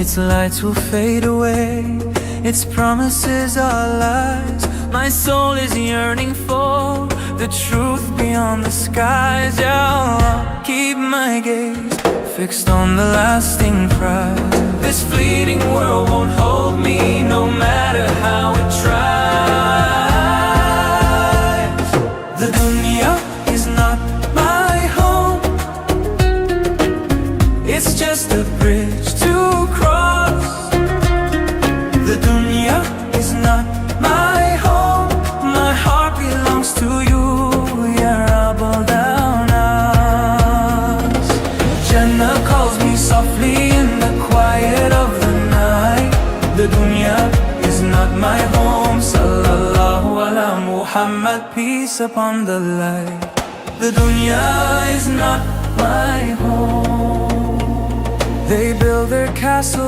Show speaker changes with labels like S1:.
S1: Its lights will fade away, its promises are lies. My soul is yearning for the truth beyond the skies. Yeah, I'll keep my gaze fixed on the lasting prize. This fleeting world won't hold me, no matter how it tries. The dunya is not my home, it's just a bridge to cross. The dunya is not my home, my heart belongs to you, Ya Rabbal Dawnas. Jannah calls me softly in the quiet of the night. The dunya is not my home, Sallallahu ala Muhammad, peace upon the light. The dunya is not my home. They build their castle